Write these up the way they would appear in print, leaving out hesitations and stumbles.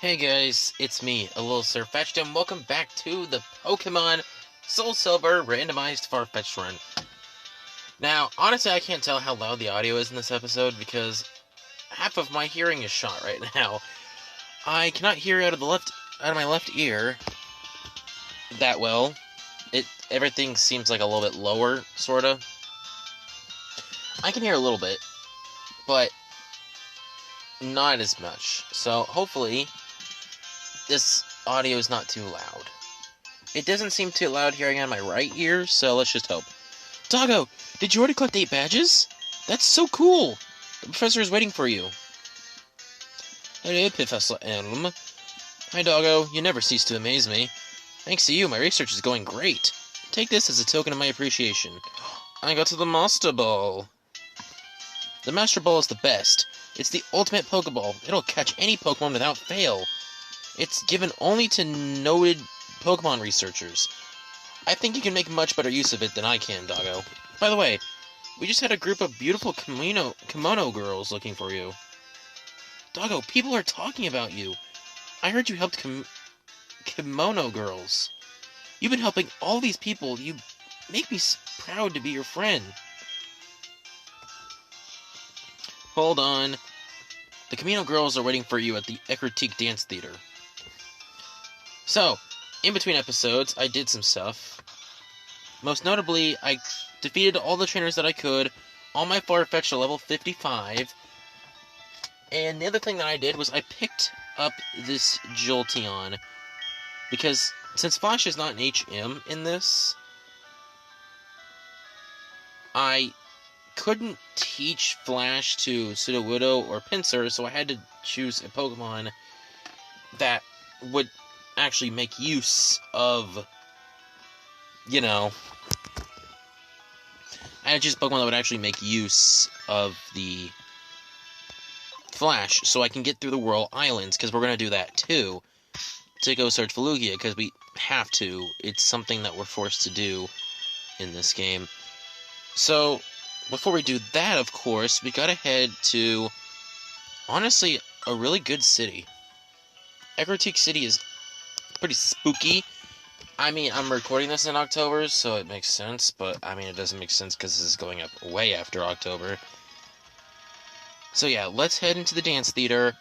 Hey guys, it's me, a little Sirfetch'd, and welcome back to the Pokémon Soul Silver Randomized Farfetch'd run. Now, honestly, I can't tell how loud the audio is in this episode because half of my hearing is shot right now. I cannot hear out of my left ear that well. Everything seems like a little bit lower, sorta. I can hear a little bit, but not as much. So hopefully this audio is not too loud. It doesn't seem too loud hearing on my right ear, so let's just hope. Doggo, did you already collect 8 badges? That's so cool! The professor is waiting for you. Hello, Professor Elm. Hi, Doggo. You never cease to amaze me. Thanks to you, my research is going great. Take this as a token of my appreciation. I got to the Master Ball. The Master Ball is the best. It's the ultimate Pokeball. It'll catch any Pokemon without fail. It's given only to noted Pokemon researchers. I think you can make much better use of it than I can, Doggo. By the way, we just had a group of beautiful kimono girls looking for you. Doggo, people are talking about you. I heard you helped kimono girls. You've been helping all these people. You make me proud to be your friend. Hold on. The kimono girls are waiting for you at the Sirfetch'd Dance Theater. So, in between episodes, I did some stuff. Most notably, I defeated all the trainers that I could on my Farfetch'd level 55. And the other thing that I did was I picked up this Jolteon. Because since Flash is not an HM in this, I couldn't teach Flash to Sudowoodo or Pinsir, so I had to choose a Pokemon that would actually make use of, I had to choose a Pokemon that would actually make use of the Flash, so I can get through the Whirl Islands, because we're going to do that too, to go search for Lugia, because we have to. It's something that we're forced to do in this game. So, before we do that, of course, we gotta head to, honestly, a really good city. Sirfetch'd City is pretty spooky. I mean, I'm recording this in October, so it makes sense, but, I mean, it doesn't make sense because this is going up way after October. So yeah, let's head into the dance theater,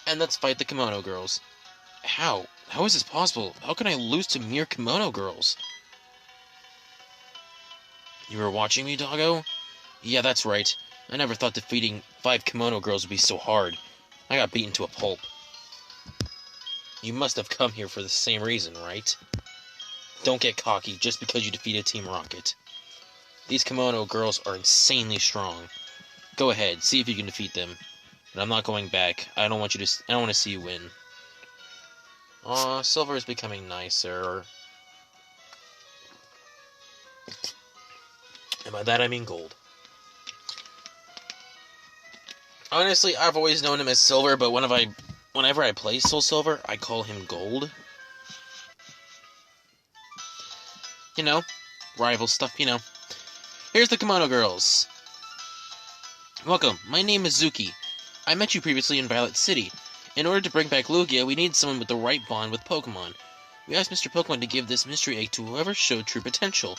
and let's fight the kimono girls. How? How is this possible? How can I lose to mere kimono girls? You were watching me, Doggo? Yeah, that's right. I never thought defeating 5 kimono girls would be so hard. I got beaten to a pulp. You must have come here for the same reason, right? Don't get cocky just because you defeated Team Rocket. These kimono girls are insanely strong. Go ahead, see if you can defeat them. But I'm not going back. I don't want to see you win. Aw, Silver is becoming nicer. And by that I mean gold. Honestly, I've always known him as Silver, but whenever I play Soul Silver, I call him Gold. Rival stuff, Here's the kimono girls. Welcome, my name is Zuki. I met you previously in Violet City. In order to bring back Lugia, we need someone with the right bond with Pokemon. We asked Mr. Pokemon to give this mystery egg to whoever showed true potential.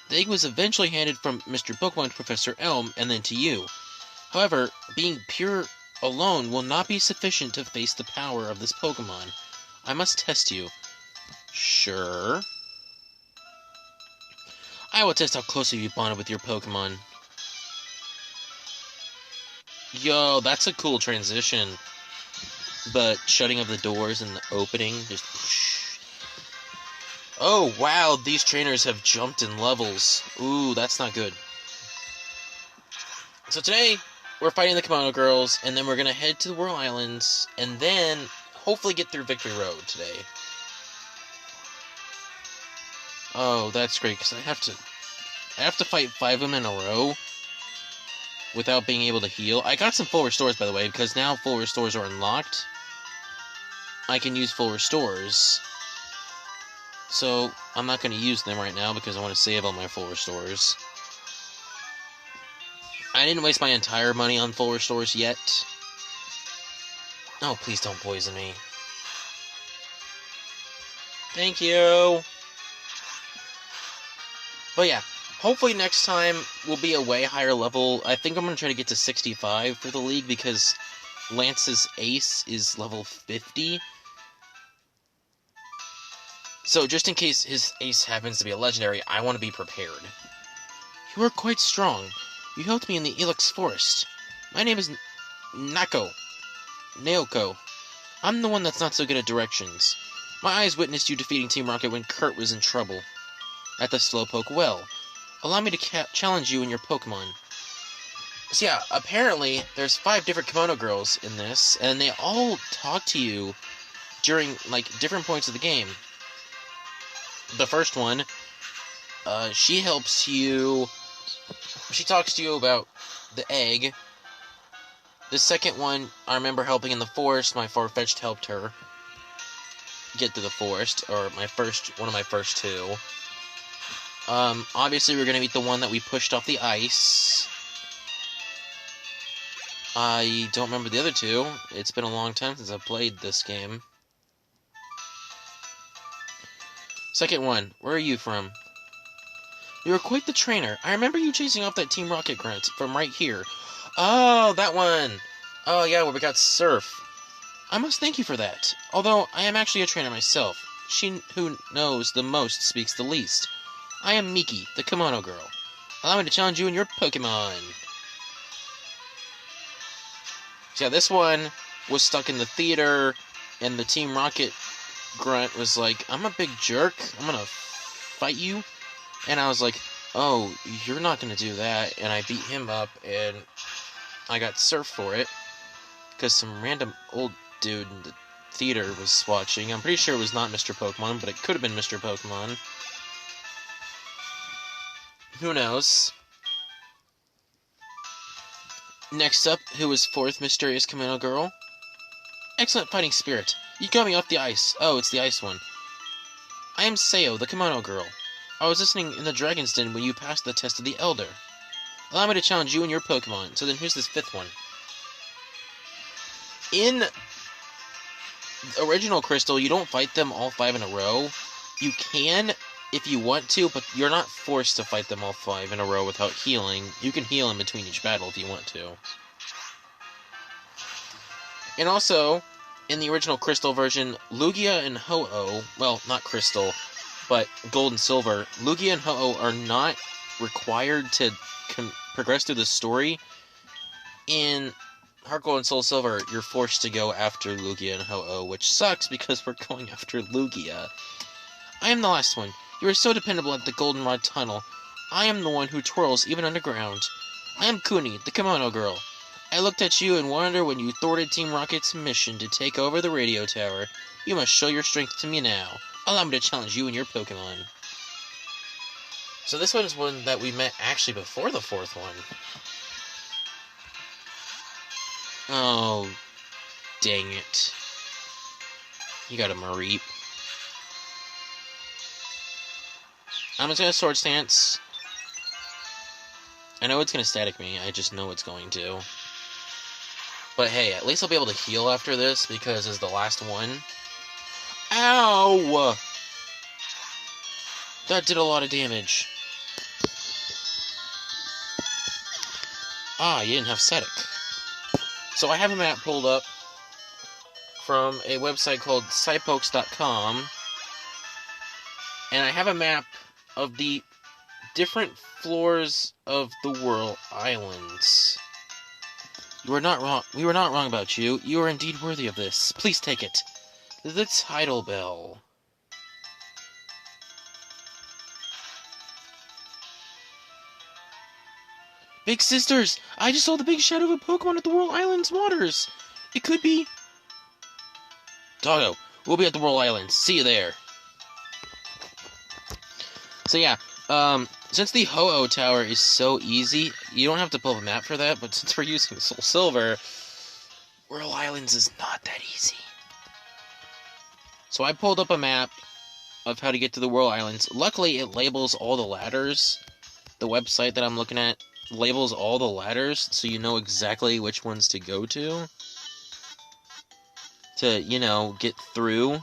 The egg was eventually handed from Mr. Pokemon to Professor Elm, and then to you. However, being pure alone will not be sufficient to face the power of this Pokemon. I must test you. Sure. I will test how closely you bonded with your Pokemon. Yo, that's a cool transition. But shutting of the doors and the opening, just whoosh. Oh, wow, these trainers have jumped in levels. Ooh, that's not good. So today, we're fighting the kimono girls, and then we're gonna head to the Whirl Islands, and then hopefully get through Victory Road today. Oh, that's great, because I have to fight 5 of them in a row without being able to heal. I got some full restores, by the way, because now full restores are unlocked. I can use full restores. So, I'm not going to use them right now because I want to save all my full restores. I didn't waste my entire money on full restores yet. Oh, please don't poison me. Thank you. But yeah, hopefully next time we'll be a way higher level. I think I'm going to try to get to 65 for the league because Lance's ace is level 50. So just in case his ace happens to be a legendary, I want to be prepared. You are quite strong. You helped me in the Ilex Forest. My name is Naoko. I'm the one that's not so good at directions. My eyes witnessed you defeating Team Rocket when Kurt was in trouble at the Slowpoke Well. Allow me to challenge you and your Pokemon. So yeah, apparently there's 5 different kimono girls in this, and they all talk to you during, like, different points of the game. The first one, she helps you... She talks to you about the egg. The second one, I remember helping in the forest. My Farfetch'd helped her get to the forest, or one of my first 2. Obviously we're gonna meet the one that we pushed off the ice. I don't remember the other 2. It's been a long time since I've played this game. Second one, where are you from? You were quite the trainer. I remember you chasing off that Team Rocket grunt from right here. Oh, that one! Oh yeah, where we got Surf. I must thank you for that. Although, I am actually a trainer myself. She who knows the most speaks the least. I am Miki, the kimono girl. Allow me to challenge you and your Pokemon. So yeah, this one was stuck in the theater, and the Team Rocket grunt was like, I'm a big jerk, I'm gonna fight you. And I was like, oh, you're not gonna do that. And I beat him up, and I got Surf for it. Because some random old dude in the theater was watching. I'm pretty sure it was not Mr. Pokemon, but it could have been Mr. Pokemon. Who knows? Next up, who is 4th mysterious kimono girl? Excellent fighting spirit. You got me off the ice. Oh, it's the ice one. I am Sayo, the kimono girl. I was listening in the Dragon's Den when you passed the test of the Elder. Allow me to challenge you and your Pokemon. So then who's this 5th one? In Original Crystal, you don't fight them all 5 in a row. You can if you want to, but you're not forced to fight them all 5 in a row without healing. You can heal in between each battle if you want to. And also, in the Original Crystal version, Lugia and Ho-Oh, well, not Crystal, but Gold and Silver, Lugia and Ho-Oh are not required to progress through the story. In Heart Gold and Soul Silver, you're forced to go after Lugia and Ho-Oh, which sucks because we're going after Lugia. I am the last one. You are so dependable at the Goldenrod Tunnel. I am the one who twirls even underground. I am Kuni, the kimono girl. I looked at you in wonder when you thwarted Team Rocket's mission to take over the radio tower. You must show your strength to me now. Allow me to challenge you and your Pokemon. So this one is one that we met actually before the 4th one. Oh, dang it. You got a Mareep. I'm just gonna Sword Stance. I know it's gonna static me, I just know it's going to. But hey, at least I'll be able to heal after this, because it's the last one. Ow! That did a lot of damage. Ah, you didn't have static. So I have a map pulled up from a website called Sipokes.com, and I have a map of the different floors of the Whirl Islands. You are not wrong. We were not wrong about you. You are indeed worthy of this. Please take it. The Tidal Bell. Big Sisters! I just saw the big shadow of a Pokemon at the Whirl Islands waters! It could be... Doggo, we'll be at the Whirl Islands. See you there. So yeah, since the Ho-Oh Tower is so easy, you don't have to pull up a map for that, but since we're using Soul Silver, Whirl Islands is not that easy. So I pulled up a map of how to get to the Whirl Islands. Luckily, it labels all the ladders. The website that I'm looking at labels all the ladders, so you know exactly which ones to go to, you know, get through.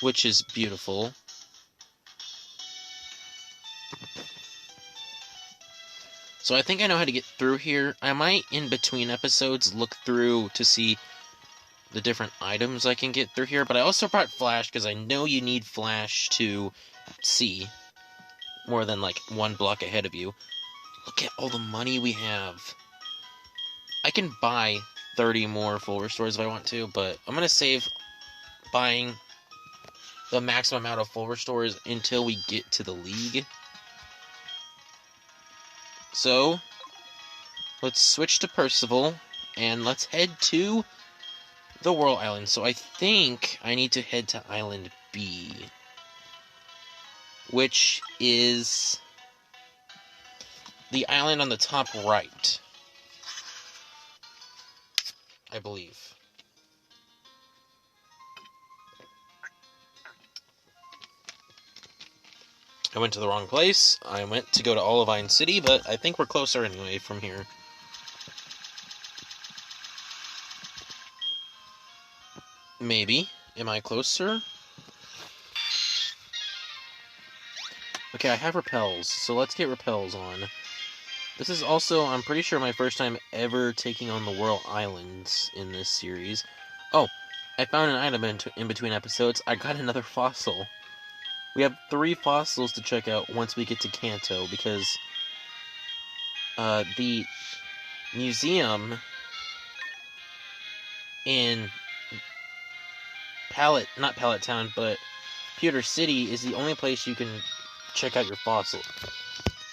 which is beautiful. So I think I know how to get through here. I might, in between episodes, look through to see the different items I can get through here. But I also brought Flash, because I know you need Flash to see more than, like, one block ahead of you. Look at all the money we have. I can buy 30 more full restores if I want to, but I'm going to save buying the maximum amount of full restores until we get to the League. So, let's switch to Percival, and let's head to the Whirl Island. So I think I need to head to Island B, which is the island on the top right, I believe. I went to the wrong place. I went to go to Olivine City, but I think we're closer anyway from here. Maybe. Am I closer? Okay, I have repels, so let's get repels on. This is also, I'm pretty sure, my first time ever taking on the Whirl Islands in this series. Oh, I found an item in between episodes. I got another fossil. We have 3 fossils to check out once we get to Kanto, because the museum in not Pallet Town, but Pewter City is the only place you can check out your fossil.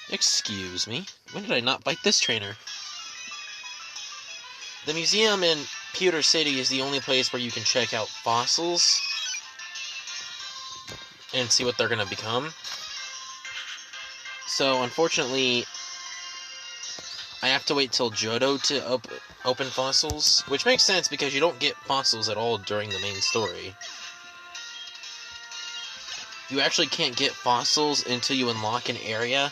Excuse me, when did I not bite this trainer? The museum in Pewter City is the only place where you can check out fossils and see what they're going to become. So, unfortunately, I have to wait till Johto to open fossils, which makes sense because you don't get fossils at all during the main story. You actually can't get fossils until you unlock an area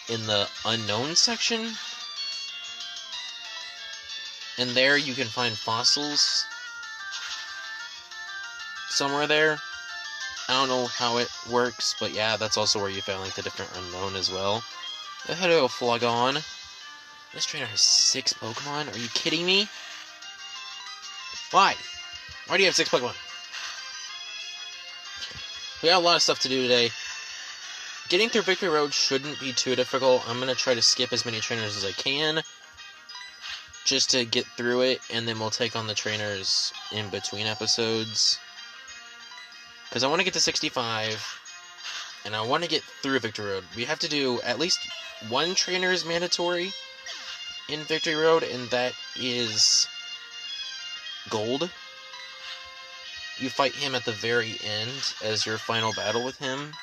in the unknown section. And there you can find fossils somewhere there. I don't know how it works, but yeah, that's also where you find like the different unknown as well. Hello, Flagon. This trainer has 6 Pokemon? Are you kidding me? Why? Why do you have 6 Pokemon? We got a lot of stuff to do today. Getting through Victory Road shouldn't be too difficult. I'm going to try to skip as many trainers as I can, just to get through it, and then we'll take on the trainers in between episodes. Because I want to get to 65, and I want to get through Victory Road. We have to do at least 1 trainer is mandatory in Victory Road, and that is Gold. You fight him at the very end as your final battle with him,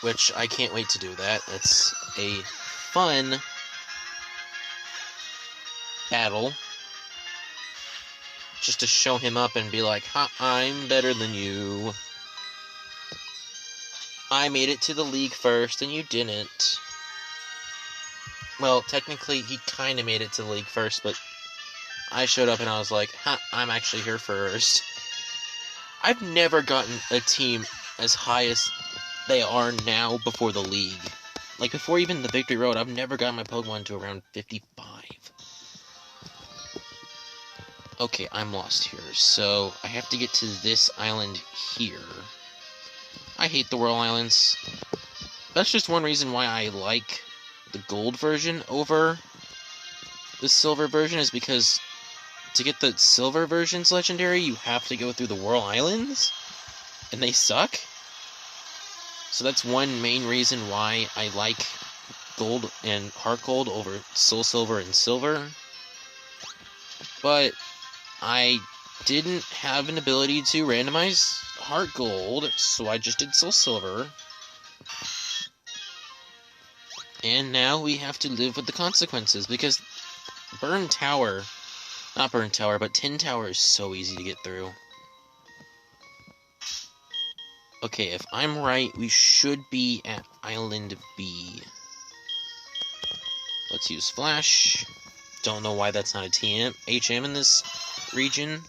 which I can't wait to do that. It's a fun battle, just to show him up and be like, ha, I'm better than you. I made it to the league first and you didn't. Well, technically he kinda made it to the league first, but I showed up and I was like, ha, I'm actually here first. I've never gotten a team as high as they are now before the league. Like, before even the Victory Road, I've never gotten my Pokemon to around 55. Okay, I'm lost here, so I have to get to this island here. I hate the Whirl Islands. That's just one reason why I like the gold version over the silver version, is because to get the silver version's legendary, you have to go through the Whirl Islands, and they suck. So that's one main reason why I like Gold and Heart Gold over Soul Silver and Silver. But I didn't have an ability to randomize Heart Gold, so I just did Soul Silver. And now we have to live with the consequences, because Tin Tower is so easy to get through. Okay, if I'm right, we should be at Island B. Let's use Flash. Don't know why that's not a HM in this region.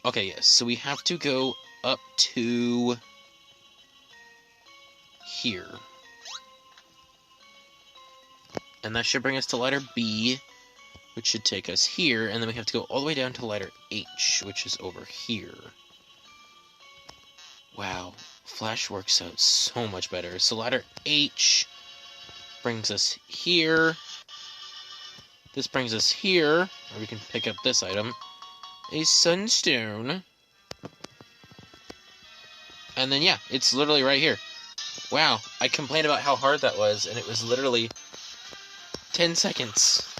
Okay, yes, so we have to go up to here. And that should bring us to letter B, which should take us here, and then we have to go all the way down to letter H, which is over here. Wow, Flash works out so much better. So letter H brings us here. This brings us here, or we can pick up this item. A sunstone. And then, yeah, it's literally right here. Wow, I complained about how hard that was, and it was literally 10 seconds.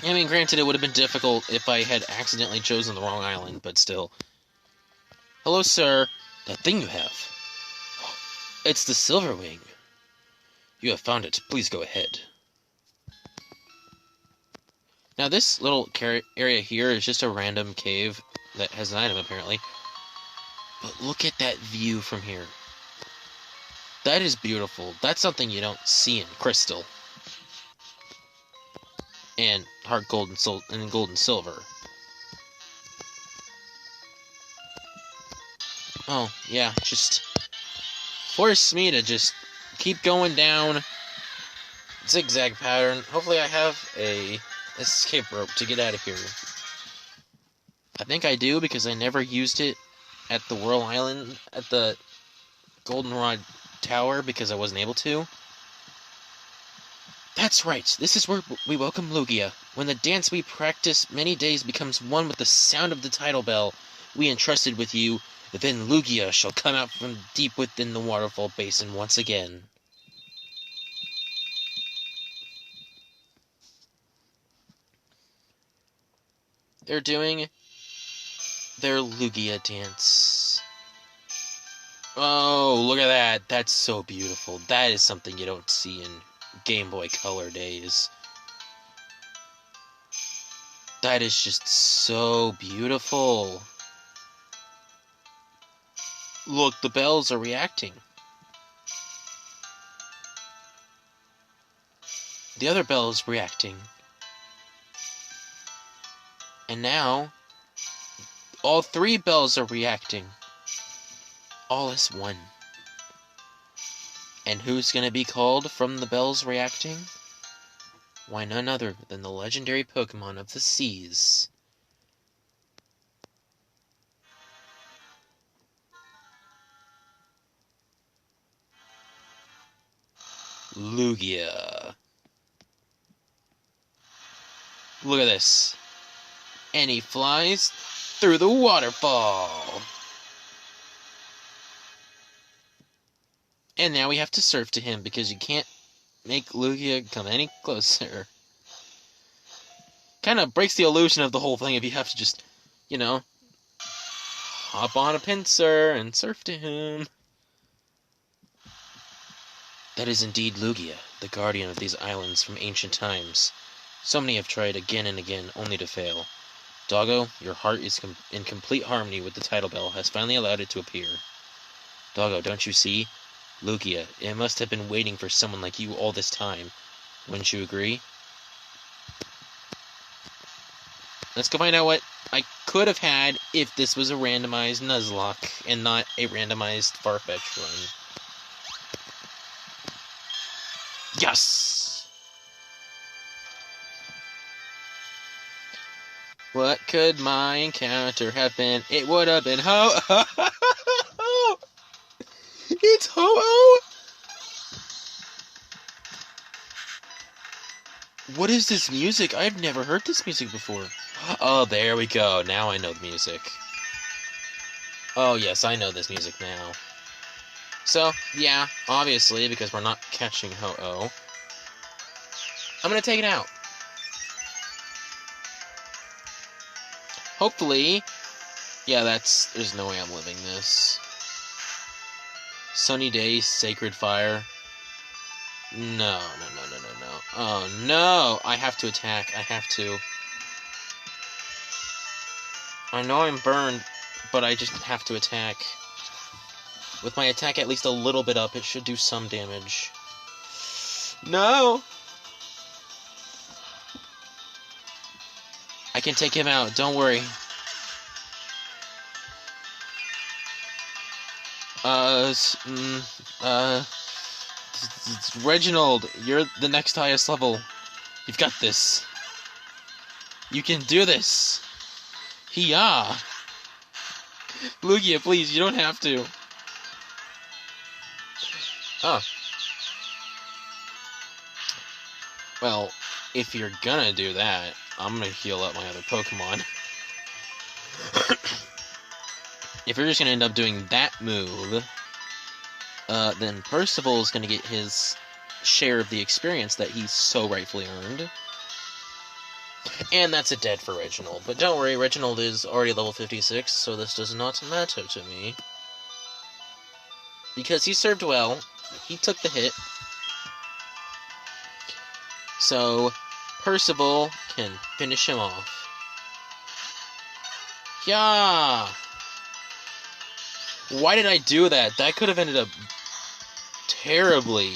I mean, granted, it would have been difficult if I had accidentally chosen the wrong island, but still. Hello, sir. That thing you have. It's the silver wing. You have found it. Please go ahead. Now, this little area here is just a random cave that has an item, apparently. But look at that view from here. That is beautiful. That's something you don't see in Crystal. And Heart Gold and Gold and Silver. Oh, yeah, just force me to just keep going down zigzag pattern. Hopefully I have a escape rope to get out of here. I think I do, because I never used it at the Whirl Island, at the Goldenrod Tower, because I wasn't able to. That's right, this is where we welcome Lugia. When the dance we practice many days becomes one with the sound of the tidal bell we entrusted with you, then Lugia shall come out from deep within the waterfall basin once again. They're doing their Lugia dance. Oh, look at that. That's so beautiful. That is something you don't see in Game Boy Color days. That is just so beautiful. Look, the bells are reacting. The other bell is reacting. And now, all three bells are reacting. All as one. And who's gonna be called from the bells reacting? Why, none other than the legendary Pokémon of the seas. Lugia. Look at this. And he flies through the waterfall. And now we have to surf to him, because you can't make Lugia come any closer. Kind of breaks the illusion of the whole thing if you have to just, you know, hop on a pincer and surf to him. That is indeed Lugia, the guardian of these islands from ancient times. So many have tried again and again, only to fail. Doggo, your heart is in complete harmony with the tidal bell, has finally allowed it to appear. Doggo, don't you see? Lugia, it must have been waiting for someone like you all this time. Wouldn't you agree? Let's go find out what I could have had if this was a randomized Nuzlocke and not a randomized Farfetch'd run. Yes! What could my encounter have been? It would have been Ho-Oh! It's Ho-Oh! What is this music? I've never heard this music before. Oh, there we go. Now I know the music. Oh, yes, I know this music now. So, yeah, obviously, because we're not catching Ho-Oh, I'm gonna take it out. Hopefully, yeah, there's no way I'm living this. Sunny day, sacred fire. No. Oh, no! I have to attack. I have to. I know I'm burned, but I just have to attack. With my attack at least a little bit up, it should do some damage. No! I can take him out, don't worry. Reginald, you're the next highest level. You've got this. You can do this. Hiya! Lugia, please, you don't have to. Oh. Well, if you're gonna do that, I'm gonna heal up my other Pokemon. If you're just gonna end up doing that move, then Percival's gonna get his share of the experience that he's so rightfully earned. And that's a dead for Reginald. But don't worry, Reginald is already level 56, so this does not matter to me. Because he served well, he took the hit. So, Percival can finish him off. Yeah! Why did I do that? That could have ended up terribly.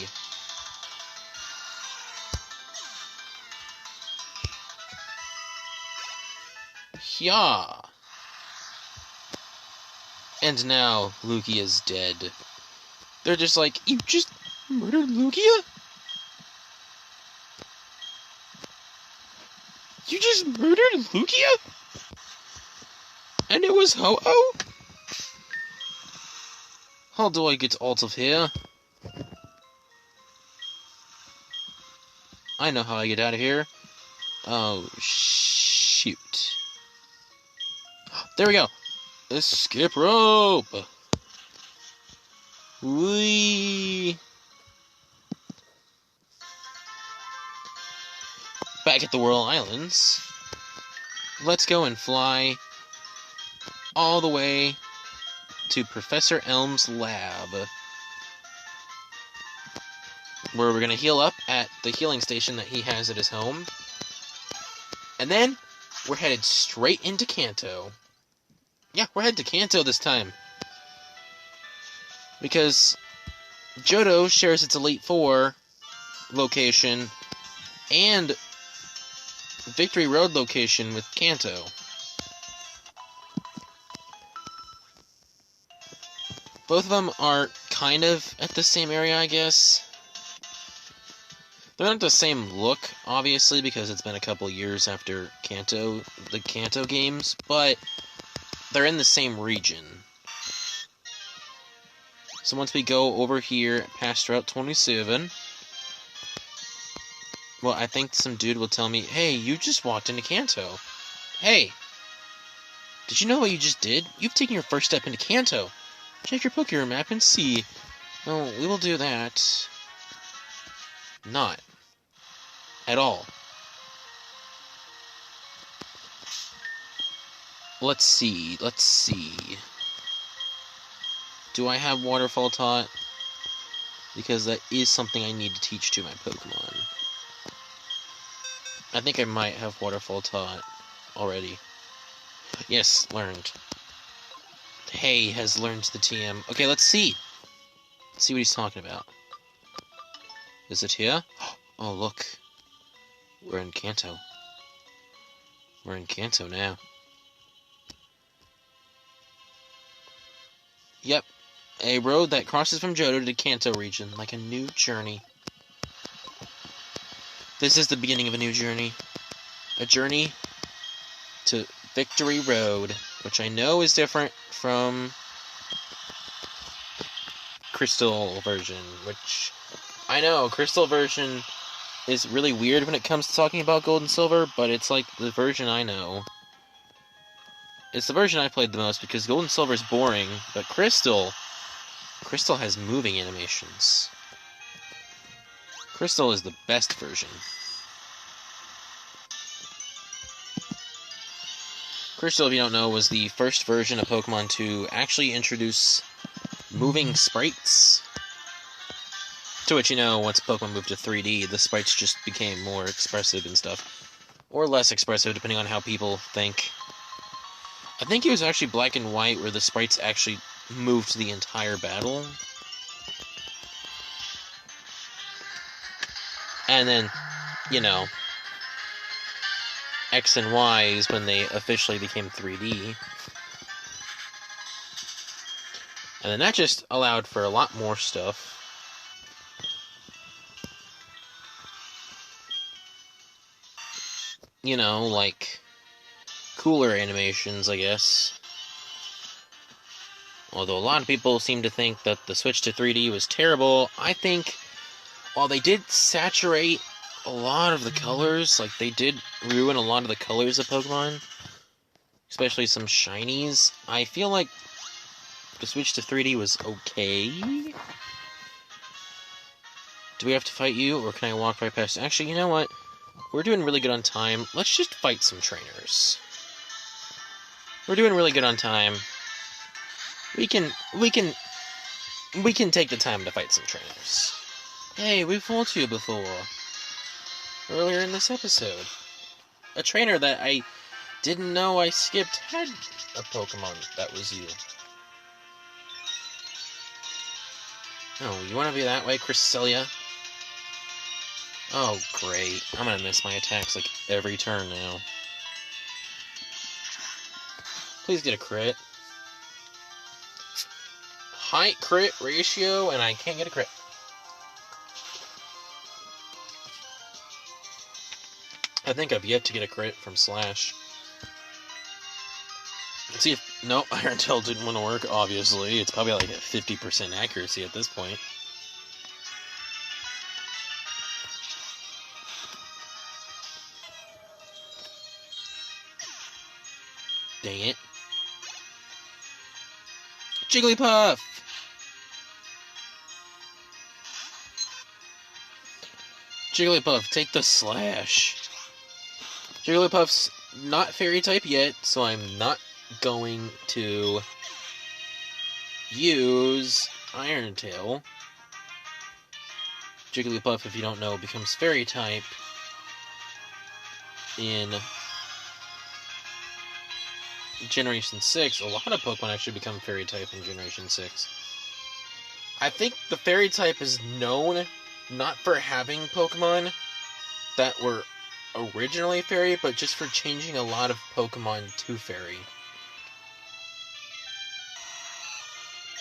Yeah. And now Lugia is dead. They're just like, you just murdered Lugia? You just murdered Lugia? And it was Ho-Oh? How do I get out of here? I know how I get out of here. Oh, shoot. There we go. Escape rope. Whee. Back at the Whirl Islands. Let's go and fly all the way to Professor Elm's lab, where we're going to heal up at the healing station that he has at his home. And then we're headed straight into Kanto. Yeah, we're headed to Kanto this time. Because Johto shares its Elite Four location and Victory Road location with Kanto. Both of them are kind of at the same area, I guess. They're not the same look, obviously, because it's been a couple years after the Kanto games, but they're in the same region. So once we go over here past Route 27, well, I think some dude will tell me, hey, you just walked into Kanto. Hey, did you know what you just did? You've taken your first step into Kanto. Check your Pokémon map and see. No, we will do that. Not. At all. Let's see. Do I have Waterfall taught? Because that is something I need to teach to my Pokemon. I think I might have Waterfall taught already. Yes, learned. Hay has learned the TM. Okay, let's see. Let's see what he's talking about. Is it here? Oh, look. We're in Kanto. We're in Kanto now. Yep. A road that crosses from Johto to Kanto region, like a new journey. This is the beginning of a new journey. A journey to Victory Road, which I know is different from Crystal version, which I know Crystal version is really weird when it comes to talking about Gold and Silver, but it's like the version I know. It's the version I played the most because Gold and Silver is boring, but Crystal has moving animations. Crystal is the best version. Crystal, if you don't know, was the first version of Pokemon to actually introduce moving sprites. To which, you know, once Pokemon moved to 3D, the sprites just became more expressive and stuff. Or less expressive, depending on how people think. I think it was actually Black and White where the sprites actually moved the entire battle. And then, you know, X and Y's when they officially became 3D. And then that just allowed for a lot more stuff. You know, like cooler animations, I guess. Although a lot of people seem to think that the switch to 3D was terrible, I think while they did saturate a lot of the colors, like they did ruin a lot of the colors of Pokemon, especially some shinies, I feel like the switch to 3D was okay. Do we have to fight you, or can I walk right past? Actually, you know what? We're doing really good on time. Let's just fight some trainers. We're doing really good on time. We can take the time to fight some trainers. Hey, we fought you before. Earlier in this episode. A trainer that I didn't know I skipped had a Pokemon that was you. Oh, you want to be that way, Cresselia? Oh, great. I'm gonna miss my attacks like every turn now. Please get a crit. High crit ratio, and I can't get a crit. I think I've yet to get a crit from Slash. Let's see if... Nope, Iron Tail didn't want to work, obviously. It's probably like a 50% accuracy at this point. Dang it. Jigglypuff! Jigglypuff, take the slash. Jigglypuff's not fairy type yet, so I'm not going to use Iron Tail. Jigglypuff, if you don't know, becomes fairy type in Generation 6. A lot of Pokemon actually become fairy type in Generation 6. I think the fairy type is known not for having Pokemon that were originally fairy, but just for changing a lot of Pokemon to fairy.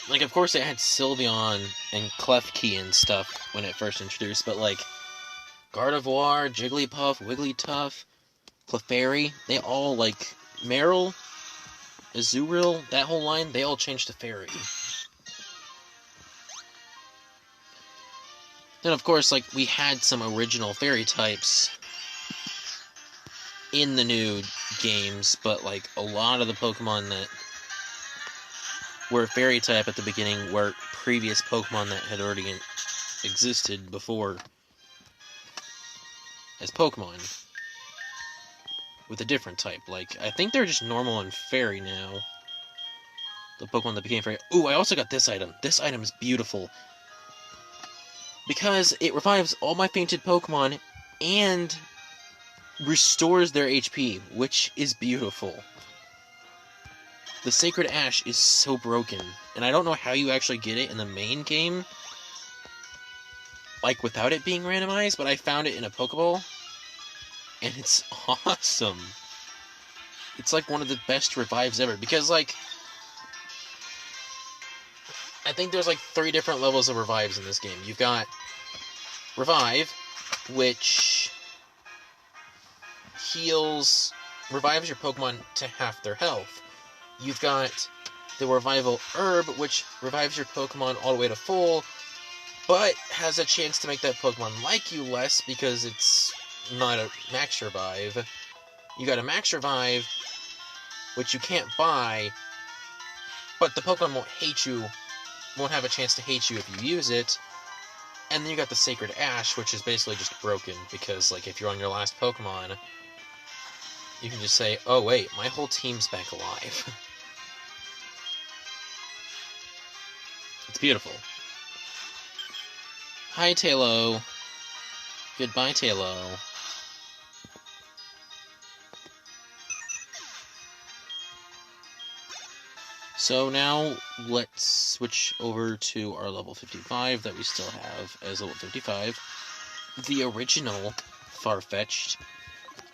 Like, of course it had Sylveon and Klefki and stuff when it first introduced, but like Gardevoir, Jigglypuff, Wigglytuff, Clefairy, they all, like, Marill, Azurill, that whole line, they all changed to fairy. Then, of course, like, we had some original fairy types in the new games, but, like, a lot of the Pokemon that were fairy type at the beginning were previous Pokemon that had already existed before as Pokemon with a different type. Like, I think they're just normal and fairy now. The Pokemon that became fairy. Ooh, I also got this item. This item is beautiful because it revives all my fainted Pokemon and restores their HP, which is beautiful. The Sacred Ash is so broken, and I don't know how you actually get it in the main game, like without it being randomized, but I found it in a Pokeball, and it's awesome. It's like one of the best revives ever, because like, I think there's like 3 different levels of revives in this game. You've got Revive, which revives your Pokemon to half their health. You've got the Revival Herb, which revives your Pokemon all the way to full, but has a chance to make that Pokemon like you less because it's not a Max Revive. You got a Max Revive, which you can't buy, but the Pokemon won't have a chance to hate you if you use it. And then you got the Sacred Ash, which is basically just broken, because, like, if you're on your last Pokemon, you can just say, oh wait, my whole team's back alive. It's beautiful. Hi, Talo. Goodbye, Talo. So now, let's switch over to our level 55 that we still have as level 55. The original Farfetch'd.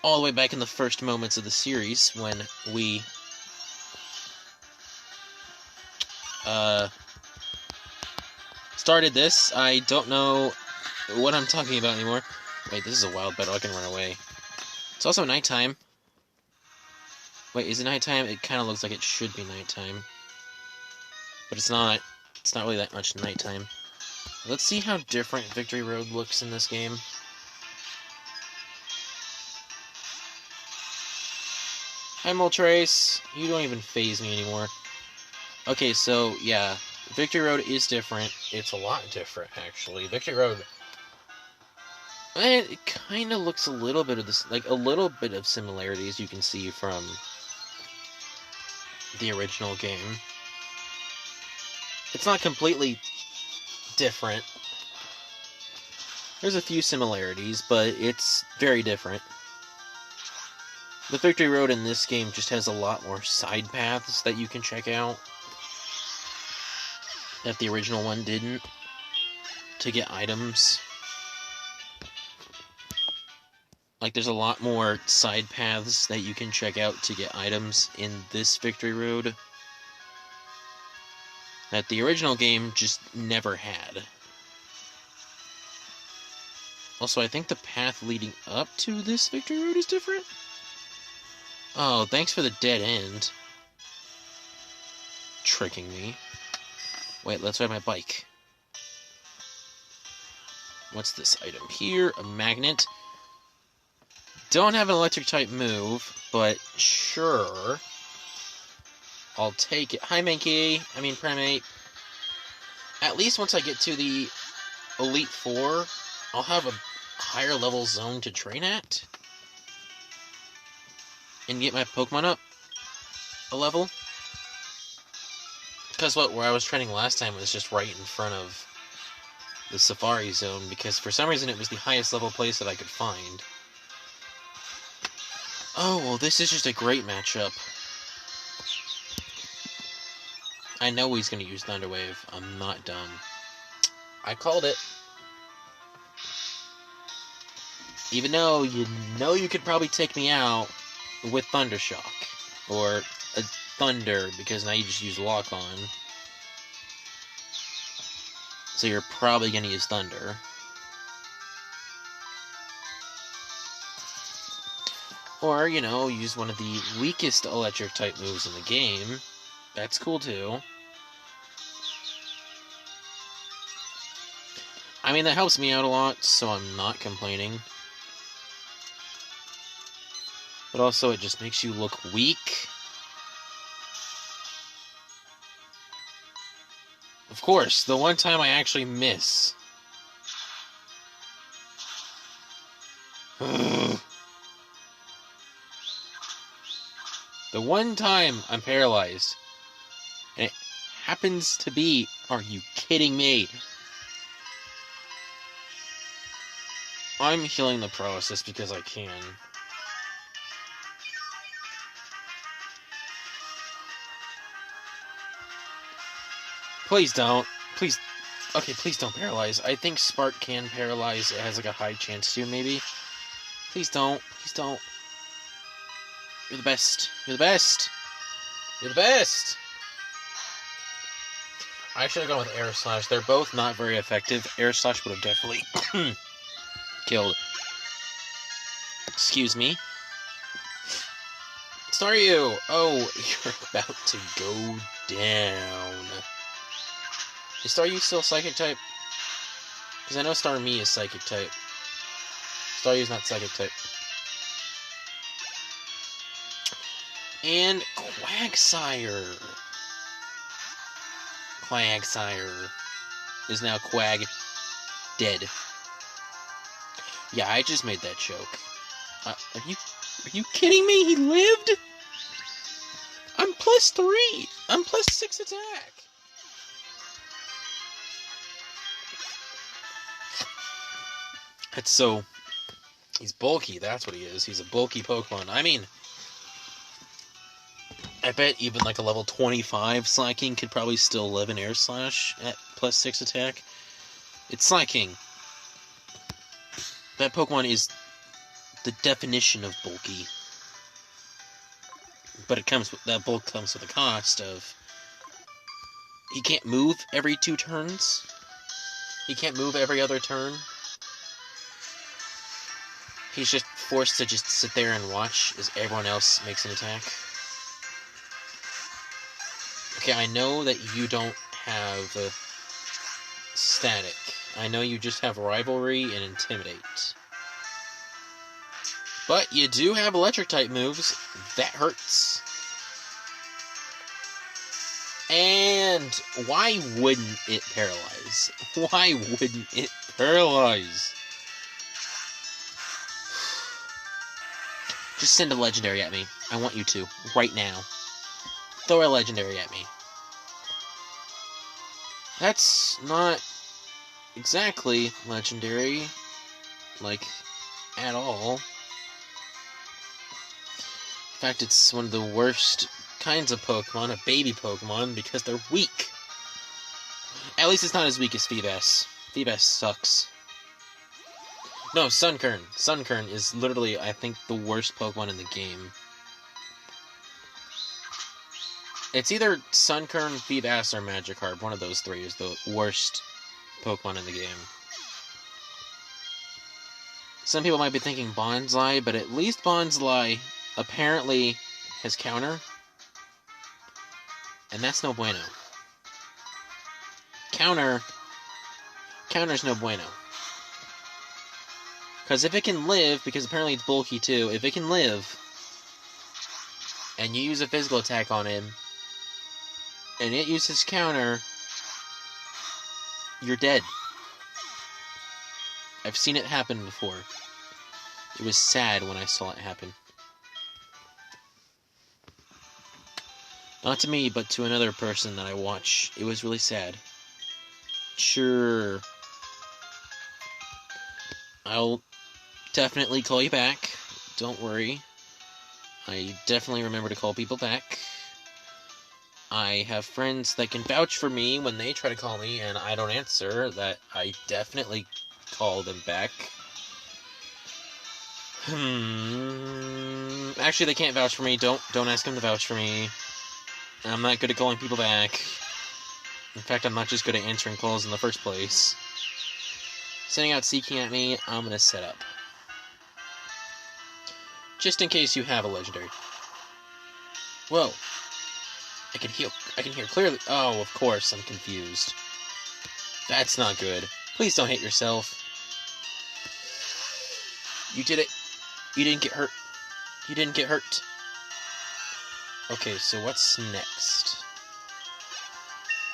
all the way back in the first moments of the series when we started this. I don't know what I'm talking about anymore. Wait, this is a wild battle. I can run away. It's also nighttime. Wait, is it nighttime? It kind of looks like it should be nighttime. But it's not. It's not really that much nighttime. Let's see how different Victory Road looks in this game. Hi, Moltres. You don't even faze me anymore. Okay, so, yeah. Victory Road is different. It's a lot different, actually. Victory Road... it kind of looks a little bit of this... Like, a little bit of similarities you can see from the original game. It's not completely different. There's a few similarities, but it's very different. The Victory Road in this game just has a lot more side paths that you can check out that the original one didn't, to get items. Like, there's a lot more side paths that you can check out to get items in this Victory Road that the original game just never had. Also, I think the path leading up to this Victory Road is different. Oh, thanks for the dead end. Tricking me. Wait, let's ride my bike. What's this item here? A magnet. Don't have an electric type move, but sure. I'll take it. Hi, Mankey. I mean, Primate. At least once I get to the Elite Four, I'll have a higher level zone to train at. And get my Pokemon up a level. Because where I was training last time was just right in front of the Safari Zone, because for some reason it was the highest level place that I could find. Oh, well, this is just a great matchup. I know he's going to use Thunder Wave. I'm not dumb. I called it. Even though you could probably take me out with Thunder Shock. Or a Thunder, because now you just use Lock On. So you're probably going to use Thunder. Or, use one of the weakest electric type moves in the game. That's cool too. I mean, that helps me out a lot, so I'm not complaining. But also, it just makes you look weak. Of course, the one time I actually miss. The one time I'm paralyzed. And it happens to be... Are you kidding me? I'm healing the process because I can. Please don't. Please. Okay, please don't paralyze. I think Spark can paralyze. It has like a high chance to, maybe. Please don't. Please don't. You're the best. You're the best. You're the best. I should have gone with Air Slash. They're both not very effective. Air Slash would have definitely killed. Excuse me. Staryu! Oh, you're about to go down. Is Staryu still Psychic type? Because I know Starmie is Psychic type. Staryu's not Psychic type. And Quagsire. Quagsire is now Quag dead. Yeah, I just made that joke. Are you kidding me? He lived? I'm +3. I'm +6 attack. That's so... He's bulky, that's what he is. He's a bulky Pokemon. I mean... I bet even like a level 25 Slaking could probably still live in Air Slash at +6 attack. It's Slaking. That Pokemon is the definition of bulky. But that bulk comes with a cost of... He can't move every 2 turns. He can't move every other turn. He's just forced to just sit there and watch as everyone else makes an attack. Okay, I know that you don't have static. I know you just have rivalry and intimidate. But you do have electric type moves. That hurts. And why wouldn't it paralyze? Why wouldn't it paralyze? Just send a legendary at me. I want you to. Right now. Throw a legendary at me. That's not exactly legendary. Like, at all. In fact, it's one of the worst kinds of Pokemon, a baby Pokemon, because they're weak. At least it's not as weak as Feebas. Feebas sucks. No, Sunkern. Sunkern is literally, I think, the worst Pokemon in the game. It's either Sunkern, Feebas, or Magikarp. One of those 3 is the worst Pokemon in the game. Some people might be thinking Bonsly, but at least Bonsly apparently has counter. And that's no bueno. Counter's no bueno. Because if it can live, because apparently it's bulky too, if it can live, and you use a physical attack on him, and it uses counter, you're dead. I've seen it happen before. It was sad when I saw it happen. Not to me, but to another person that I watch. It was really sad. Sure. I'll definitely call you back. Don't worry. I definitely remember to call people back. I have friends that can vouch for me when they try to call me and I don't answer, that I definitely call them back. Actually, they can't vouch for me. Don't ask them to vouch for me. I'm not good at calling people back. In fact, I'm not just good at answering calls in the first place. Sending out Seeking at me, I'm gonna set up. Just in case you have a legendary. Whoa. I can hear clearly. Oh, of course, I'm confused. That's not good. Please don't hit yourself. You did it. You didn't get hurt. You didn't get hurt. Okay, so what's next?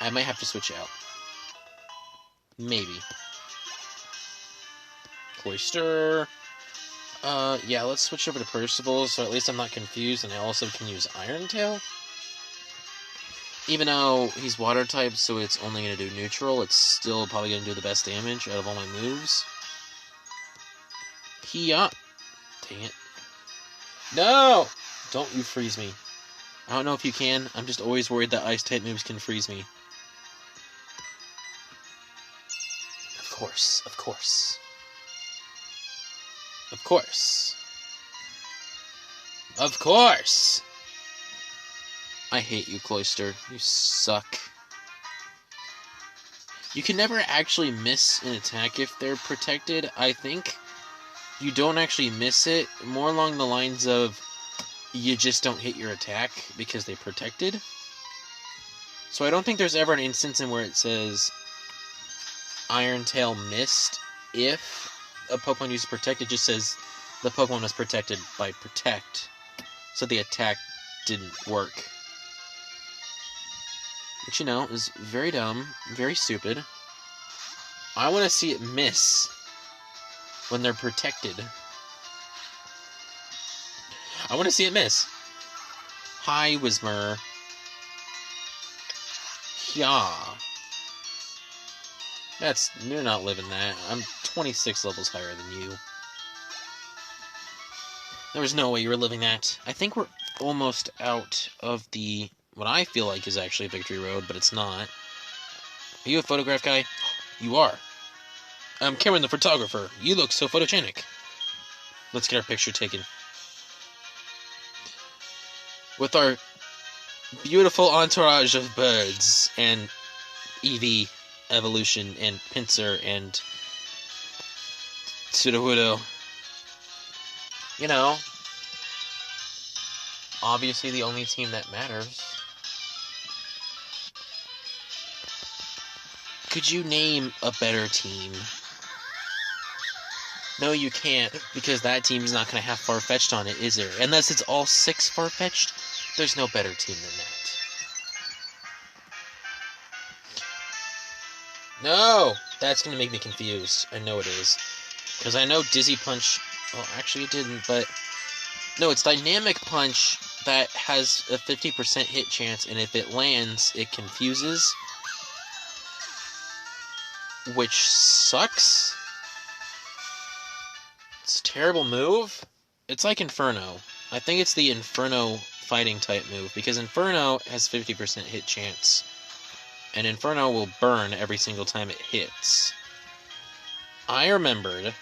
I might have to switch out. Maybe. Cloyster. Yeah, let's switch over to Percival, so at least I'm not confused, and I also can use Iron Tail. Even though he's water type, so it's only going to do neutral, it's still probably going to do the best damage out of all my moves. Dang it. No! Don't you freeze me. I don't know if you can. I'm just always worried that Ice-type moves can freeze me. Of course, of course. Of course. Of course! I hate you, Cloyster. You suck. You can never actually miss an attack if they're protected. I think you don't actually miss it. More along the lines of you just don't hit your attack because they're protected. So I don't think there's ever an instance in where it says Iron Tail missed if a Pokemon uses Protect. It just says the Pokemon was protected by Protect, so the attack didn't work. Which, you know, is very dumb, very stupid. I want to see it miss when they're protected. I want to see it miss. Hi, Whismur. Yeah. You're not living that. I'm 26 levels higher than you. There was no way you were living that. I think we're almost out of the, what I feel like is actually Victory Road, but it's not. Are you a photograph guy? You are. I'm Cameron the photographer. You look so photogenic. Let's get our picture taken. With our beautiful entourage of birds and Eevee evolution and Pinsir and Sudowoodo. You know, obviously the only team that matters. Could you name a better team? No, you can't, because that team is not going to have Farfetch'd on it, is there? Unless it's all 6 Farfetch'd, there's no better team than that. No! That's going to make me confused. I know it is. Because I know Dizzy Punch... Well, actually it didn't, but... No, it's Dynamic Punch that has a 50% hit chance, and if it lands, it confuses. Which sucks. It's a terrible move. It's like Inferno. I think it's the Inferno fighting type move, because Inferno has 50% hit chance. And Inferno will burn every single time it hits. I remembered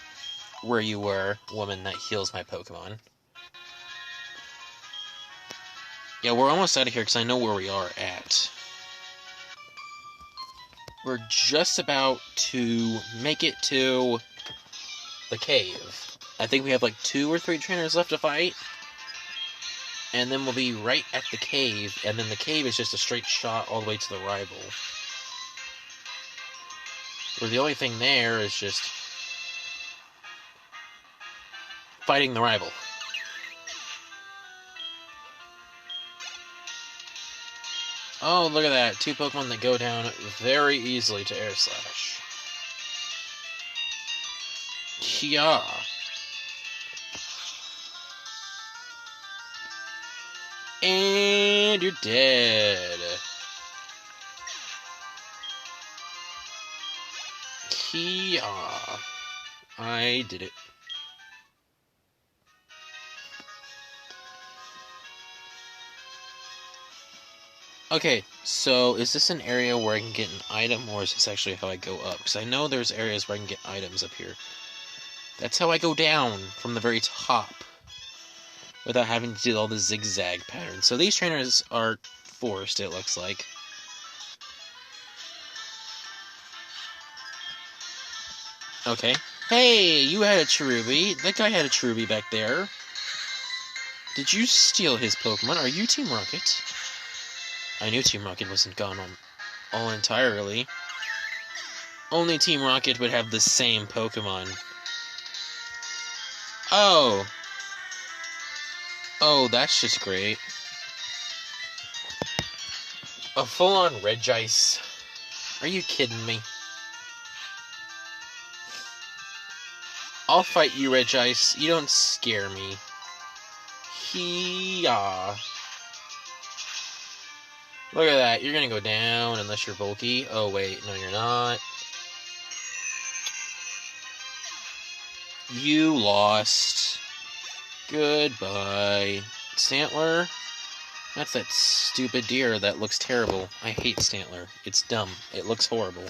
where you were, woman that heals my Pokemon. Yeah, we're almost out of here because I know where we are at. We're just about to make it to the cave. I think we have like 2 or 3 trainers left to fight. And then we'll be right at the cave, and then the cave is just a straight shot all the way to the rival. Where the only thing there is just fighting the rival. Oh, look at that. 2 Pokemon that go down very easily to Air Slash. Yeah. And you're dead. Yeah. I did it. Okay, so is this an area where I can get an item, or is this actually how I go up? Because I know there's areas where I can get items up here. That's how I go down from the very top, without having to do all the zigzag patterns. So these trainers are forced, it looks like. Okay. Hey, you had a Cherubi. That guy had a Cherubi back there. Did you steal his Pokemon? Are you Team Rocket? I knew Team Rocket wasn't gone all entirely. Only Team Rocket would have the same Pokemon. Oh. Oh, that's just great. A full-on Regice. Are you kidding me? I'll fight you, Regice. You don't scare me. Hee-yah. Look at that. You're gonna go down unless you're bulky. Oh, wait. No, you're not. You lost. Goodbye. Stantler? That's that stupid deer that looks terrible. I hate Stantler. It's dumb. It looks horrible.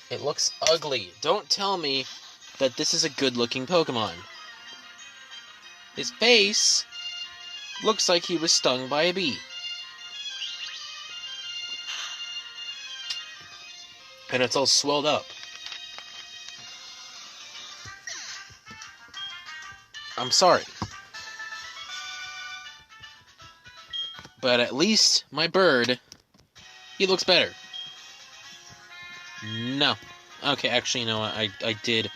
It looks ugly. Don't tell me that this is a good-looking Pokemon. His face looks like he was stung by a bee. And it's all swelled up. I'm sorry. But at least my bird, he looks better. No. Okay, actually, you know what? I did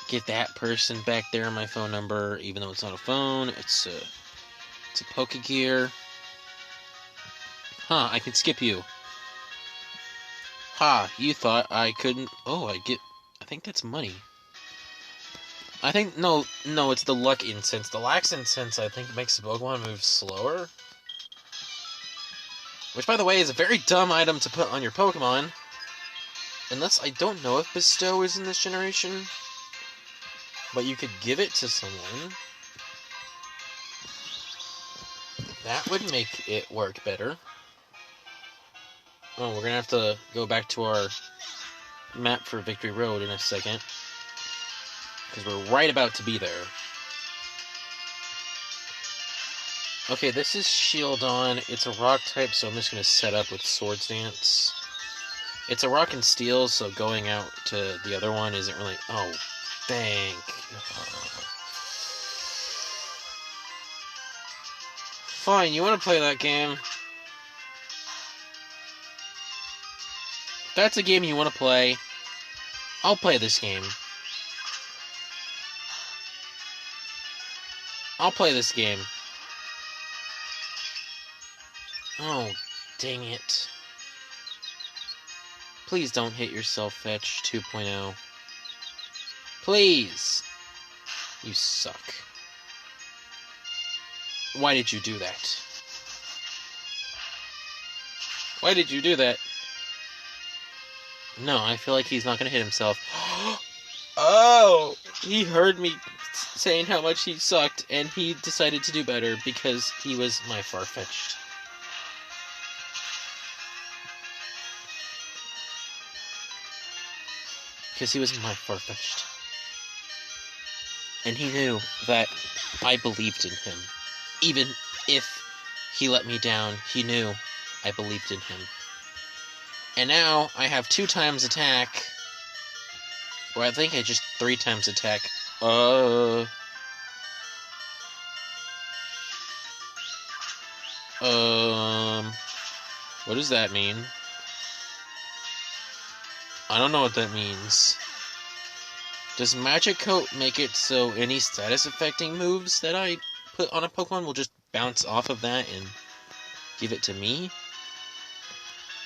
get that person back there my phone number, even though it's not a phone. It's a Pokegear. Huh, I can skip you. Ha, you thought I couldn't... Oh, I think that's money. I think... No, it's the Luck Incense. The Lax Incense, I think, makes the Pokemon move slower. Which, by the way, is a very dumb item to put on your Pokemon. Unless, I don't know if Bestow is in this generation. But you could give it to someone. That would make it work better. Oh, we're gonna have to go back to our map for Victory Road in a second, because we're right about to be there. Okay, this is Shield on. It's a rock type, so I'm just going to set up with Swords Dance. It's a rock and steel, so going out to the other one isn't really... Oh, thank... Fine, you want to play that game? If that's a game you want to play, I'll play this game. I'll play this game. Oh, dang it. Please don't hit yourself, Fetch 2.0. Please! You suck. Why did you do that? Why did you do that? No, I feel like he's not gonna hit himself. Oh! He heard me saying how much he sucked, and he decided to do better because he was my Farfetch'd. Because he was my Farfetch'd. And he knew that I believed in him. Even if he let me down, he knew I believed in him. And now I have 2 times attack. Well, I think I just 3 times attack. What does that mean? I don't know what that means. Does Magic Coat make it so any status affecting moves that I put on a Pokemon will just bounce off of that and give it to me?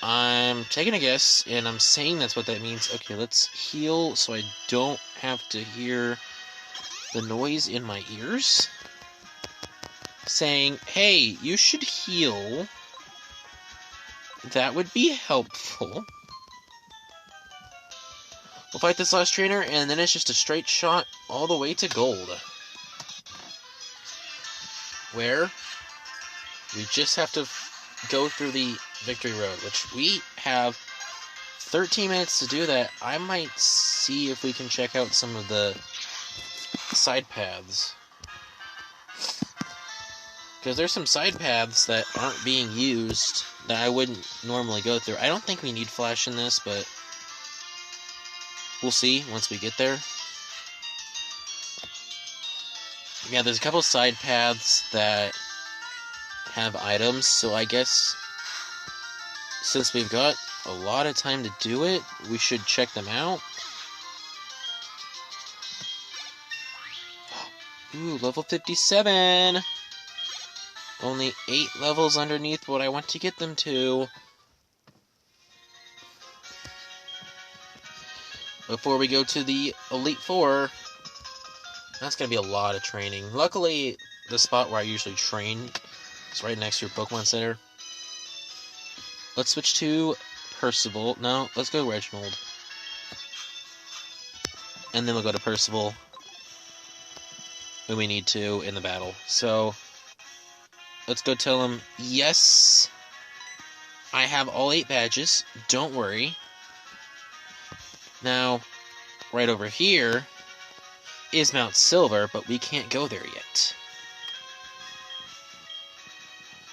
I'm taking a guess, and I'm saying that's what that means. Okay, let's heal so I don't have to hear the noise in my ears saying, hey, you should heal. That would be helpful. We'll fight this last trainer, and then it's just a straight shot all the way to gold. Where we just have to go through the Victory Road, which we have 13 minutes to do that. I might see if we can check out some of the side paths. Because there's some side paths that aren't being used that I wouldn't normally go through. I don't think we need Flash in this, but we'll see once we get there. Yeah, there's a couple side paths that have items, so I guess since we've got a lot of time to do it, we should check them out. Ooh, level 57! Only 8 levels underneath what I want to get them to. Before we go to the Elite Four, that's going to be a lot of training. Luckily, the spot where I usually train is right next to your Pokemon Center. Let's switch to Percival. No, let's go Reginald. And then we'll go to Percival when we need to in the battle. So, let's go tell him, yes, I have all 8 badges. Don't worry. Now, right over here is Mount Silver, but we can't go there yet.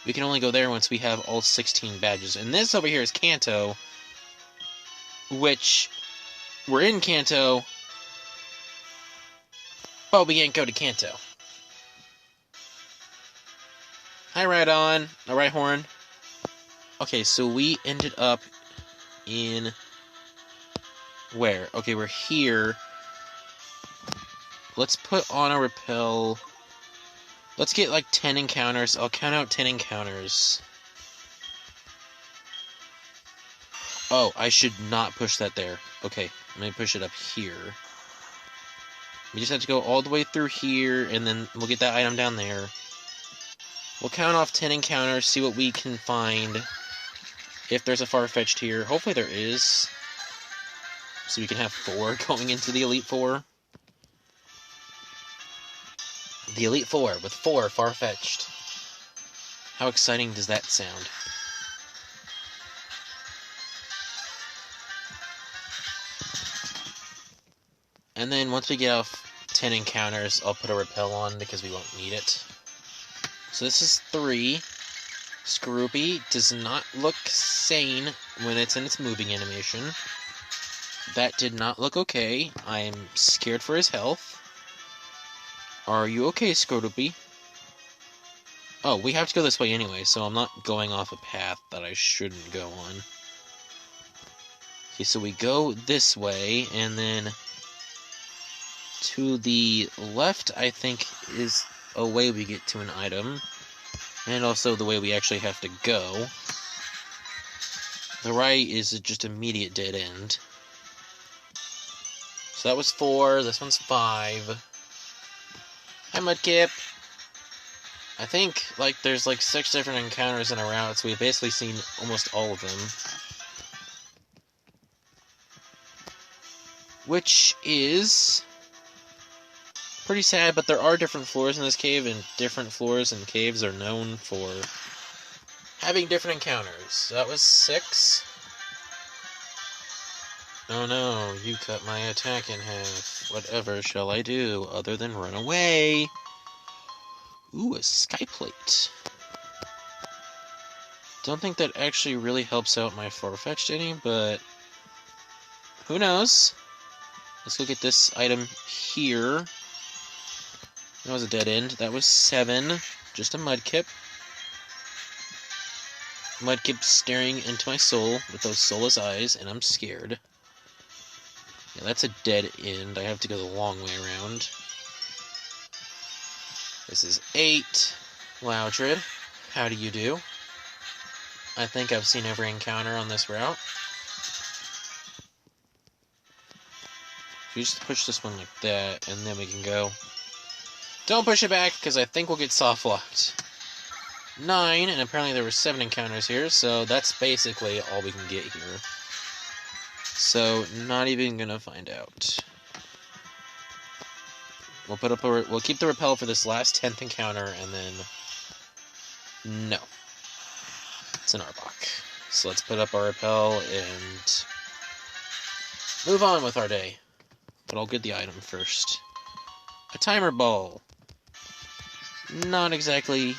We can only go there once we have all 16 badges. And this over here is Kanto, which we're in Kanto, but we can't go to Kanto. Hi, Rhydon. Rhyhorn. Okay, so we ended up in... where? Okay, we're here. Let's put on a repel. Let's get like 10 encounters. I'll count out 10 encounters. Oh, I should not push that there. Okay, I'm gonna push it up here. We just have to go all the way through here, and then we'll get that item down there. We'll count off 10 encounters, see what we can find. If there's a Farfetch'd here. Hopefully there is. So we can have 4 going into the Elite Four. The Elite Four with 4 Farfetch'd. How exciting does that sound? And then once we get off 10 encounters, I'll put a repel on because we won't need it. So this is 3. Scroopy does not look sane when it's in its moving animation. That did not look okay. I'm scared for his health. Are you okay, Scroopy? Oh, we have to go this way anyway, so I'm not going off a path that I shouldn't go on. Okay, so we go this way, and then to the left, I think, is a way we get to an item, and also the way we actually have to go. The right is just immediate dead end. So that was 4, this one's 5. Hi, Mudkip! I think, like, there's, like, 6 different encounters in a route, so we've basically seen almost all of them. Which is pretty sad, but there are different floors in this cave, and different floors and caves are known for having different encounters. So that was 6. Oh no, you cut my attack in half. Whatever shall I do other than run away? Ooh, a sky plate. Don't think that actually really helps out my Farfetch'd any, but who knows? Let's go get this item here. That was a dead end. That was 7. Just a Mudkip. Mudkip staring into my soul with those soulless eyes, and I'm scared. Yeah, that's a dead end. I have to go the long way around. This is 8. Loudred, how do you do? I think I've seen every encounter on this route. You just push this one like that, and then we can go. Don't push it back, because I think we'll get soft-locked. 9, and apparently there were 7 encounters here, so that's basically all we can get here. So, not even gonna find out. We'll put up we'll keep the repel for this last 10th encounter, and then no. It's an Arbok. So let's put up our repel and move on with our day. But I'll get the item first. A timer ball. Not exactly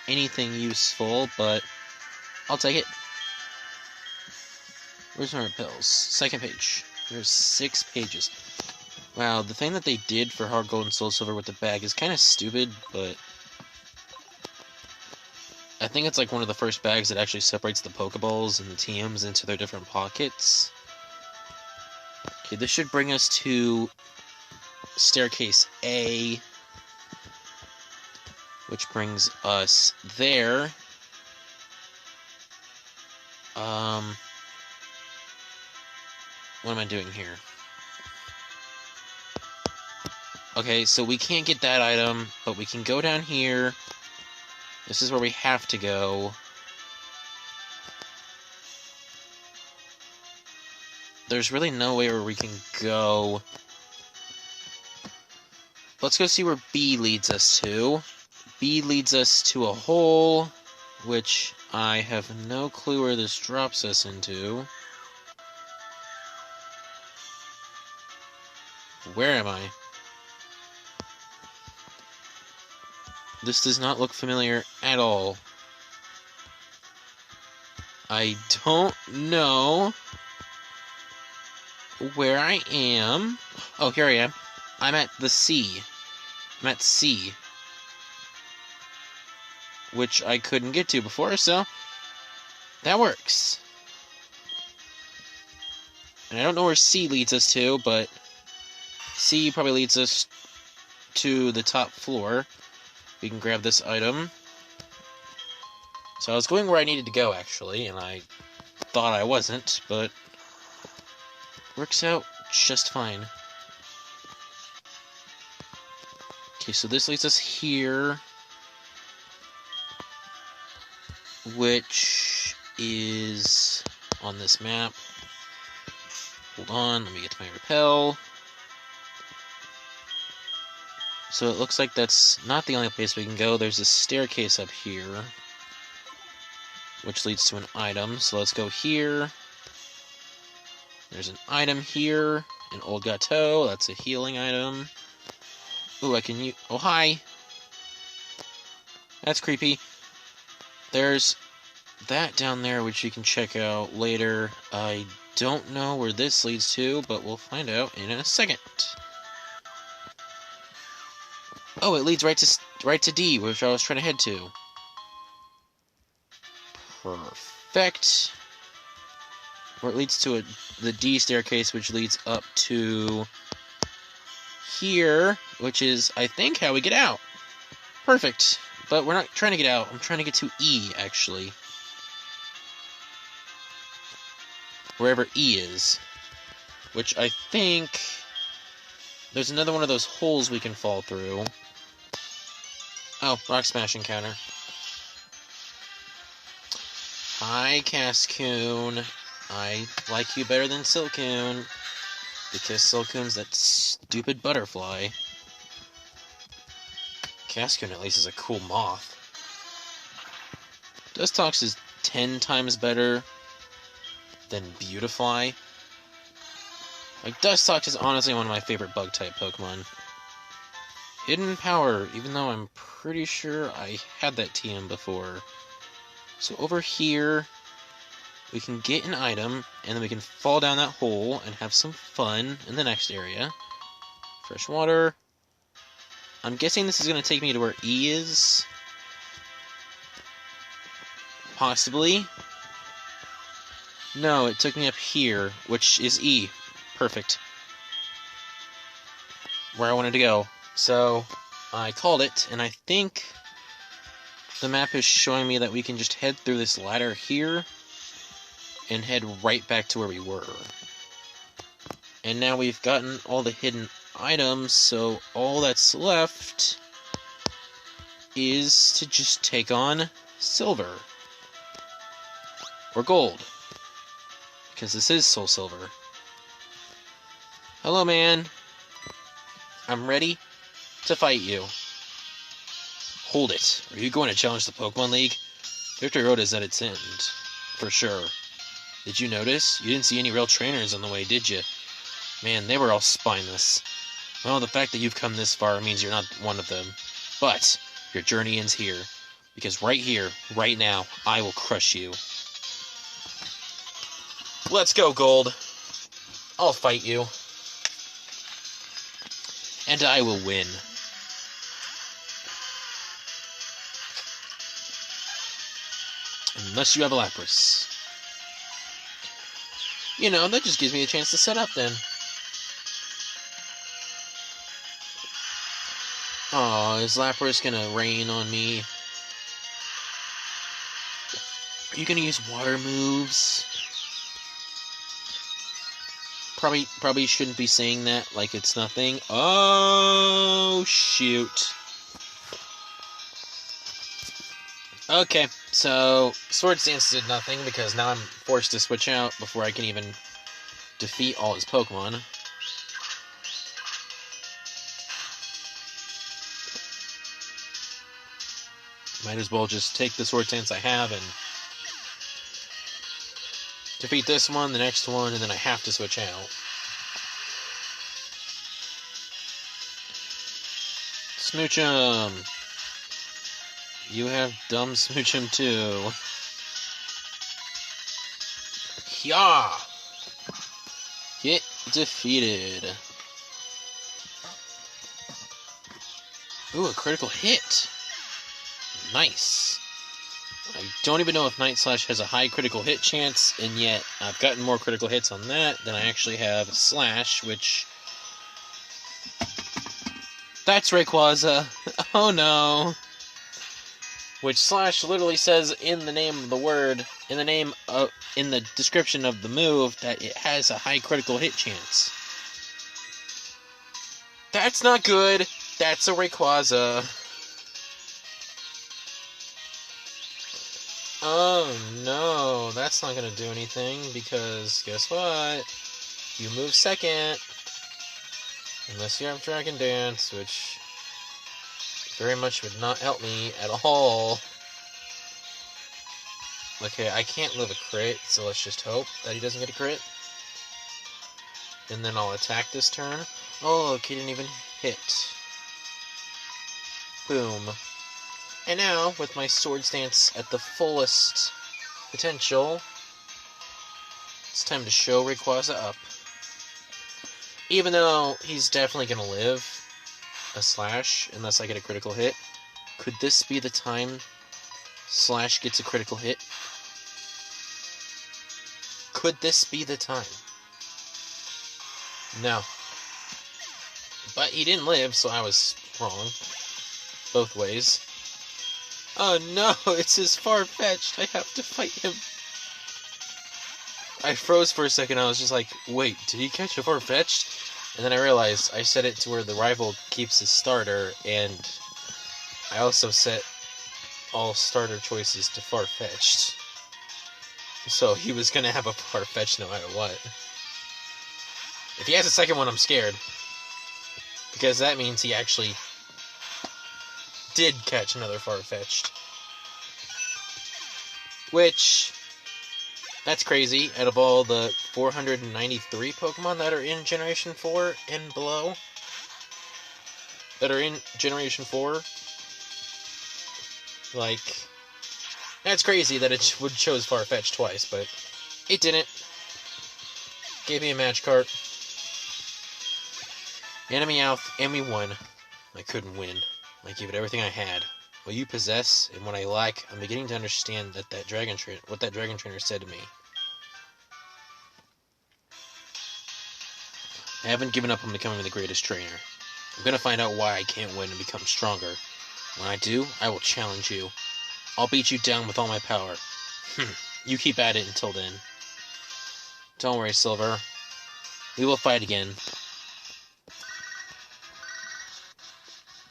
anything useful, but I'll take it. Where's my repels? Second page. There's 6 pages. Wow, the thing that they did for Hard Gold and Soul Silver with the bag is kind of stupid, but I think it's like one of the first bags that actually separates the Pokeballs and the TMs into their different pockets. Okay, this should bring us to Staircase A, which brings us there. What am I doing here? Okay, so we can't get that item, but we can go down here. This is where we have to go. There's really no way where we can go. Let's go see where B leads us to. B leads us to a hole, which I have no clue where this drops us into. Where am I? This does not look familiar at all. I don't know where I am. Oh, here I am. I'm at the C. I'm at C. Which I couldn't get to before, so that works. And I don't know where C leads us to, but C probably leads us to the top floor. We can grab this item. So I was going where I needed to go, actually, and I thought I wasn't, but works out just fine. Okay, so this leads us here, which is on this map. Hold on, let me get to my repel. So it looks like that's not the only place we can go. There's a staircase up here, which leads to an item. So let's go here. There's an item here, An old Gateau, that's a healing item. Ooh, I can use... Oh, hi! That's creepy. There's that down there, which you can check out later. I don't know where this leads to, but we'll find out in a second. Oh, it leads right to D, which I was trying to head to. Perfect. Or it leads to the D staircase, which leads up to here, which is, I think, how we get out. Perfect. But we're not trying to get out. I'm trying to get to E, actually. Wherever E is. Which I think... There's another one of those holes we can fall through. Oh, rock smash encounter. Hi, Cascoon. I like you better than Silcoon. Because Silcoon's that stupid butterfly. Cascoon at least is a cool moth. Dustox is 10 times better than Beautifly. Like, Dustox is honestly one of my favorite bug-type Pokemon. Hidden Power, even though I'm pretty sure I had that TM before. So over here, we can get an item, and then we can fall down that hole and have some fun in the next area. Fresh water. I'm guessing this is going to take me to where E is. Possibly. No, it took me up here, which is E. Perfect. Where I wanted to go. So, I called it, and I think the map is showing me that we can just head through this ladder here and head right back to where we were. And now we've gotten all the hidden items, so all that's left is to just take on silver. Or gold. Because this is Soul Silver. Hello, man. I'm ready to fight you. Hold it. Are you going to challenge the Pokemon League? Victory Road is at its end. For sure. Did you notice? You didn't see any real trainers on the way, did you? Man, they were all spineless. Well, the fact that you've come this far means you're not one of them. But your journey ends here. Because right here, right now, I will crush you. Let's go, Gold. I'll fight you. And I will win. Unless you have a Lapras. You know, that just gives me a chance to set up then. Aw, is Lapras gonna rain on me? Are you gonna use water moves? Probably shouldn't be saying that like it's nothing. Oh, shoot. Okay, so Swords Dance did nothing because now I'm forced to switch out before I can even defeat all his Pokemon. Might as well just take the Swords Dance I have and defeat this one, the next one, and then I have to switch out. Smoochum! You have dumb Smoochum too. Yeah! Get defeated. Ooh, a critical hit! Nice. I don't even know if Night Slash has a high critical hit chance, and yet I've gotten more critical hits on that than I actually have Slash, which... That's Rayquaza. Oh no. Which Slash literally says in the name of the word, in the description of the move, that it has a high critical hit chance. That's not good. That's a Rayquaza. Oh no, that's not gonna do anything, because guess what? You move second. Unless you have Dragon Dance, which very much would not help me at all. Okay, I can't live a crit, so let's just hope that he doesn't get a crit. and then I'll attack this turn. Oh, look, he didn't even hit. Boom. And now, with my sword stance at the fullest potential, it's time to show Rayquaza up. Even though he's definitely going to live a Slash unless I get a critical hit, could this be the time Slash gets a critical hit? Could this be the time? No. But he didn't live, so I was wrong. Both ways. Oh no, it's his Farfetch'd. I have to fight him. I froze for a second. I was just like, wait, did he catch a Farfetch'd? And then I realized I set it to where the rival keeps his starter, and I also set all starter choices to Farfetch'd. So he was going to have a Farfetch'd no matter what. If he has a second one, I'm scared. Because that means he actually did catch another Farfetch'd. Which, that's crazy. Out of all the 493 Pokemon that are in Generation 4 and below, that are in Generation 4, like, that's crazy that it would chose Farfetch'd twice, but it didn't. Gave me a match card. Enemy out, and we won. I couldn't win. I gave it everything I had. What you possess and what I lack, I'm beginning to understand what that Dragon Trainer said to me. I haven't given up on becoming the greatest trainer. I'm gonna find out why I can't win and become stronger. When I do, I will challenge you. I'll beat you down with all my power. You keep at it until then. Don't worry, Silver. We will fight again.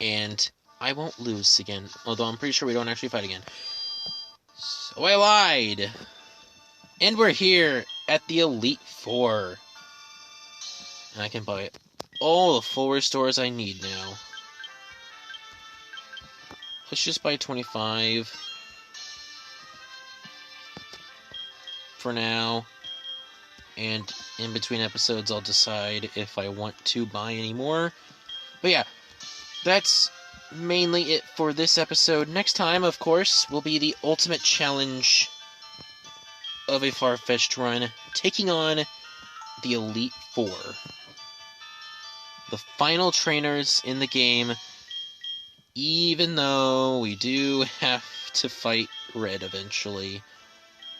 And I won't lose again. Although I'm pretty sure we don't actually fight again. So I lied! And we're here at the Elite Four. And I can buy all the full restores I need now. Let's just buy 25 for now. And in between episodes, I'll decide if I want to buy any more. But yeah, that's mainly it for this episode. Next time, of course, will be the ultimate challenge of a Farfetch'd run, taking on the Elite Four. The final trainers in the game, even though we do have to fight Red eventually.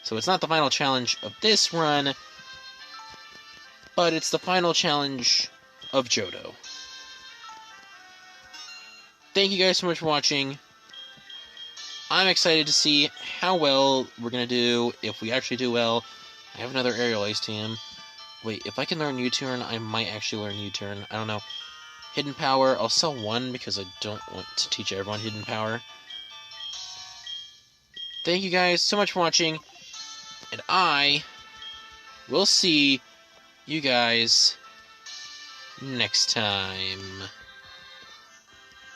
So it's not the final challenge of this run, but it's the final challenge of Johto. Thank you guys so much for watching. I'm excited to see how well we're going to do, if we actually do well. I have another Aerial Ace team. Wait, if I can learn U-Turn, I might actually learn U-Turn. I don't know. Hidden Power, I'll sell one because I don't want to teach everyone Hidden Power. Thank you guys so much for watching, and I will see you guys next time.